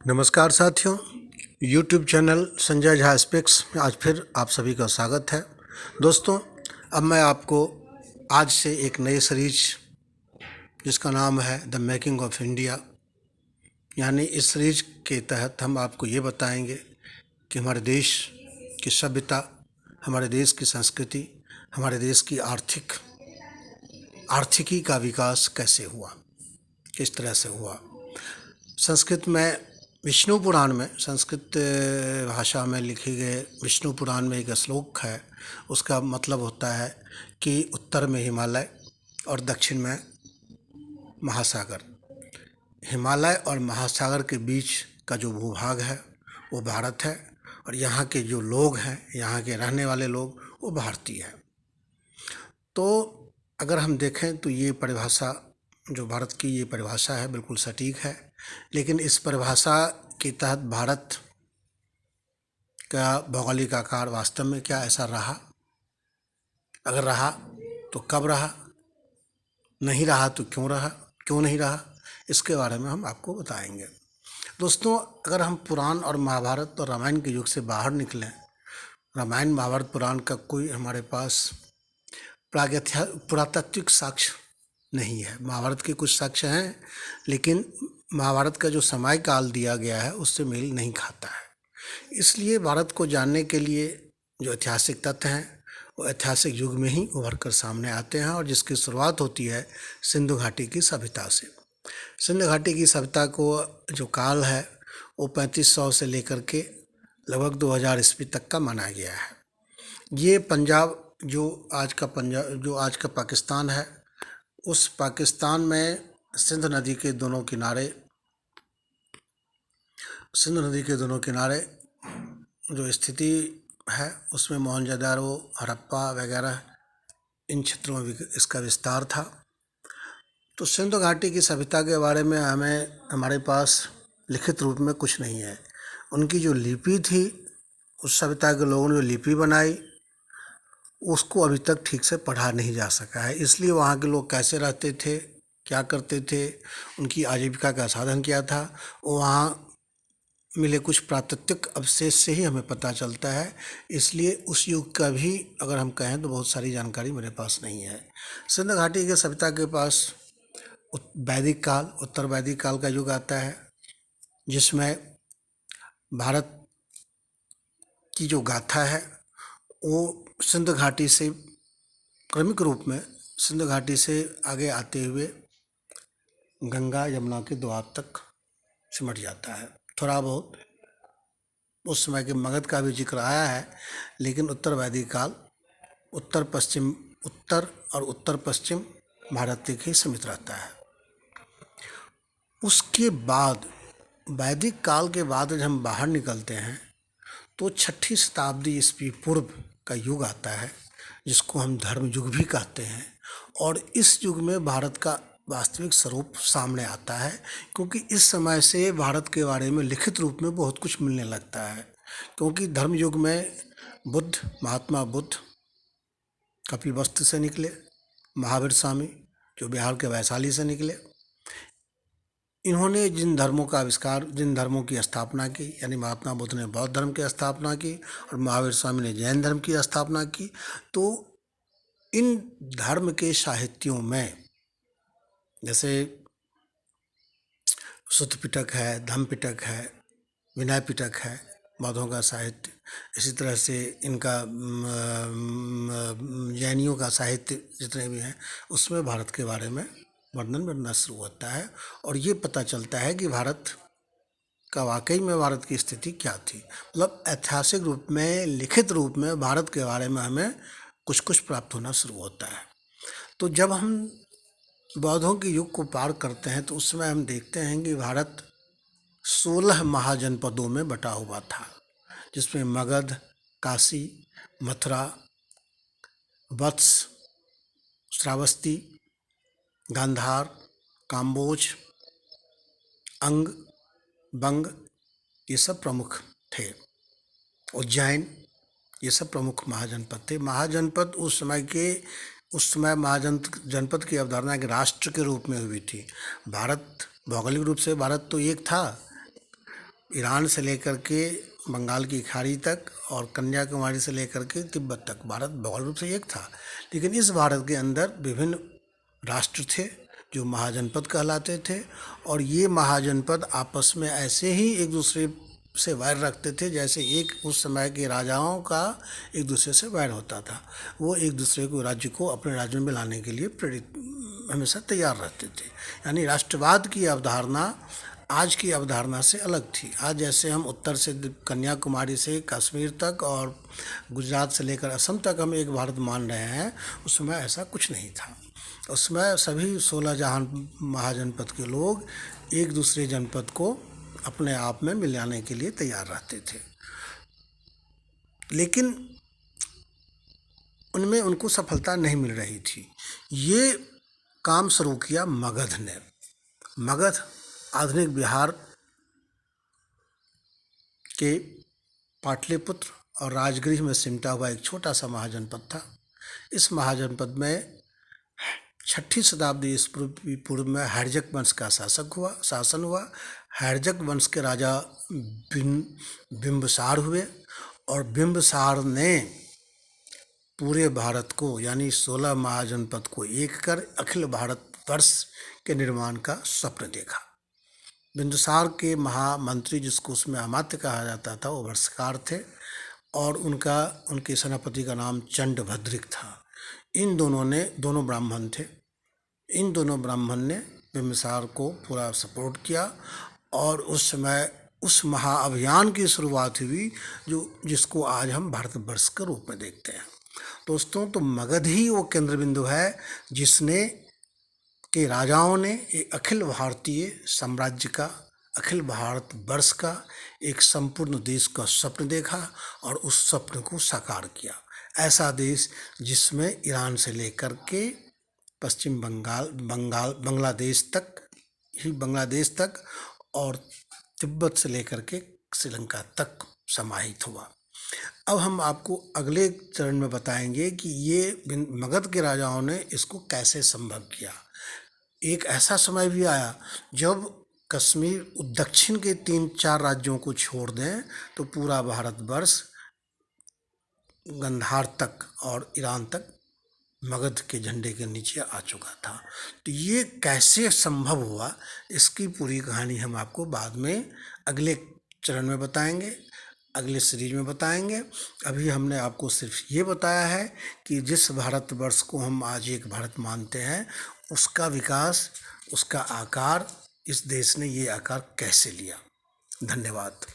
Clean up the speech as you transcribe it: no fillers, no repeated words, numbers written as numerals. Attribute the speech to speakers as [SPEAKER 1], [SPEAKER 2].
[SPEAKER 1] नमस्कार साथियों, YouTube channel Sanjay Jha speaks में आज फिर आप सभी का स्वागत है। दोस्तों, अब मैं आपको आज से एक नई सीरीज जिसका नाम है द मेकिंग ऑफ इंडिया, यानी इस सीरीज के तहत हम आपको ये बताएंगे कि हमारे देश की सभ्यता, हमारे देश की संस्कृति, हमारे देश की आर्थिकी का विकास कैसे हुआ, किस तरह से हुआ। संस्कृत में विष्णु पुराण में, संस्कृत भाषा में लिखे गए विष्णु पुराण में एक श्लोक है। उसका मतलब होता है कि उत्तर में हिमालय और दक्षिण में महासागर। हिमालय और महासागर के बीच का जो भूभाग है वो भारत है, और यहाँ के जो लोग हैं, यहाँ के रहने वाले लोग, वो भारतीय हैं। तो अगर हम देखें तो ये परिभाषा, जो भारत की ये परिभाषा है, बिल्कुल सटीक है। लेकिन इस परिभाषा के तहत भारत का भौगोलिक आकार वास्तव में क्या ऐसा रहा? अगर रहा तो कब रहा? नहीं रहा तो क्यों रहा, क्यों नहीं रहा? इसके बारे में हम आपको बताएंगे। दोस्तों, अगर हम पुराण और महाभारत और रामायण के युग से बाहर निकलें, रामायण महाभारत पुराण का कोई हमारे पास पुरातात्विक साक्ष्य नहीं है। महाभारत के कुछ साक्ष्य हैं, लेकिन महाभारत का जो समय काल दिया गया है उससे मेल नहीं खाता है। इसलिए भारत को जानने के लिए जो ऐतिहासिक तथ्य हैं वो ऐतिहासिक युग में ही उभर कर सामने आते हैं, और जिसकी शुरुआत होती है सिंधु घाटी की सभ्यता से। सिंधु घाटी की सभ्यता को जो काल है वो 3500 से लेकर के लगभग 2000 ईस्वी तक का माना गया है। ये पंजाब, जो आज का पाकिस्तान है, उस पाकिस्तान में सिंध नदी के दोनों किनारे जो स्थिति है उसमें मोहनजोदड़ो, हड़प्पा वगैरह इन क्षेत्रों में इसका विस्तार था। तो सिंधु घाटी की सभ्यता के बारे में हमारे पास लिखित रूप में कुछ नहीं है। उनकी जो लिपि थी, उस सभ्यता के लोगों ने जो लिपि बनाई, उसको अभी तक ठीक से पढ़ा नहीं जा सका है। इसलिए वहाँ के लोग कैसे रहते थे, क्या करते थे, उनकी आजीविका का साधन क्या था, वो वहाँ मिले कुछ प्राकृतिक अवशेष से ही हमें पता चलता है। इसलिए उस युग का भी अगर हम कहें तो बहुत सारी जानकारी मेरे पास नहीं है। सिंधु घाटी के सभ्यता के पास वैदिक काल, उत्तर वैदिक काल का युग आता है, जिसमें भारत की जो गाथा है वो सिंधु घाटी से क्रमिक रूप में सिंधु घाटी से आगे आते हुए गंगा यमुना के दोआब तक सिमट जाता है। थोड़ा बहुत उस समय के मगध का भी जिक्र आया है, लेकिन उत्तर वैदिक काल उत्तर और उत्तर पश्चिम भारत तक ही सीमित रहता है। उसके बाद वैदिक काल के बाद जब हम बाहर निकलते हैं तो 6ठी शताब्दी ईस्वी पूर्व का युग आता है, जिसको हम धर्म युग भी कहते हैं। और इस युग में भारत का वास्तविक स्वरूप सामने आता है, क्योंकि इस समय से भारत के बारे में लिखित रूप में बहुत कुछ मिलने लगता है। क्योंकि धर्म युग में महात्मा बुद्ध कपिलवस्तु से निकले, महावीर स्वामी जो बिहार के वैशाली से निकले। इन्होंने जिन धर्मों की स्थापना की, यानी महात्मा बुद्ध ने बौद्ध धर्म की स्थापना की और महावीर स्वामी ने जैन धर्म की स्थापना की, तो इन धर्म के साहित्यों में जैसे सुत्त पिटक है, धम्म पिटक है, विनय पिटक है बौद्धों का साहित्य। इसी तरह से इनका जैनियों का साहित्य जितने भी हैं, उसमें भारत के बारे में वर्णन मिलना शुरू होता है, और ये पता चलता है कि भारत का वाकई में भारत की स्थिति क्या थी। मतलब ऐतिहासिक रूप में, लिखित रूप में भारत के बारे में हमें कुछ कुछ प्राप्त होना शुरू होता है। तो जब हम बौद्धों के युग को पार करते हैं तो उस समय हम देखते हैं कि भारत 16 महाजनपदों में बटा हुआ था, जिसमें मगध, काशी, मथुरा, वत्स, श्रावस्ती, गांधार, काम्बोज, अंग, बंग, ये सब प्रमुख थे। उज्जैन, ये सब प्रमुख महाजनपद थे। महाजनपद उस समय महाजनपद की अवधारणा एक राष्ट्र के रूप में हुई थी। भारत भौगोलिक रूप से भारत तो एक था, ईरान से लेकर के बंगाल की खाड़ी तक और कन्याकुमारी से लेकर के तिब्बत तक भारत भौगोलिक रूप से एक था। लेकिन इस भारत के अंदर विभिन्न राष्ट्र थे जो महाजनपद कहलाते थे, और ये महाजनपद आपस में ऐसे ही एक दूसरे से वैर रखते थे जैसे एक उस समय के राजाओं का एक दूसरे से वैर होता था। वो एक दूसरे को राज्य को अपने राज्य में लाने के लिए प्रेरित हमेशा तैयार रहते थे। यानी राष्ट्रवाद की अवधारणा आज की अवधारणा से अलग थी। आज जैसे हम उत्तर से कन्याकुमारी से कश्मीर तक और गुजरात से लेकर असम तक हम एक भारत मान रहे हैं, उस समय ऐसा कुछ नहीं था। उसमें सभी 16 जहां महाजनपद के लोग एक दूसरे जनपद को अपने आप में मिलाने के लिए तैयार रहते थे, लेकिन उनमें उनको सफलता नहीं मिल रही थी। ये काम शुरू किया मगध ने। मगध आधुनिक बिहार के पाटलिपुत्र और राजगृह में सिमटा हुआ एक छोटा सा महाजनपद था। इस महाजनपद में 6ठी शताब्दी ईस्वी पूर्व में हर्जक वंश का शासन हुआ। हर्जक वंश के राजा बिंबिसार हुए, और बिंबिसार ने पूरे भारत को यानी 16 महाजनपद को एक कर अखिल भारत वर्ष के निर्माण का स्वप्न देखा। बिंदुसार के महामंत्री, जिसको उसमें अमात्य कहा जाता था, वो वर्षकार थे, और उनके सेनापति का नाम चंडभद्रिक था। इन दोनों ब्राह्मण थे। इन दोनों ब्राह्मण ने बिंबिसार को पूरा सपोर्ट किया, और उस समय उस महाअभियान की शुरुआत हुई जिसको आज हम भारतवर्ष के रूप में देखते हैं। दोस्तों, तो मगध ही वो केंद्र बिंदु है जिसने के राजाओं ने एक अखिल भारतीय साम्राज्य का, अखिल भारत वर्ष का, एक संपूर्ण देश का स्वप्न देखा और उस स्वप्न को साकार किया। ऐसा देश जिसमें ईरान से लेकर के पश्चिम बांग्लादेश तक और तिब्बत से लेकर के श्रीलंका तक समाहित हुआ। अब हम आपको अगले चरण में बताएंगे कि ये मगध के राजाओं ने इसको कैसे संभव किया। एक ऐसा समय भी आया जब कश्मीर दक्षिण के 3-4 राज्यों को छोड़ दें तो पूरा भारतवर्ष गंधार तक और ईरान तक मगध के झंडे के नीचे आ चुका था। तो ये कैसे संभव हुआ, इसकी पूरी कहानी हम आपको बाद में अगले चरण में बताएंगे, अगले सीरीज में बताएंगे। अभी हमने आपको सिर्फ ये बताया है कि जिस भारतवर्ष को हम आज एक भारत मानते हैं, उसका विकास, उसका आकार, इस देश ने ये आकार कैसे लिया। धन्यवाद।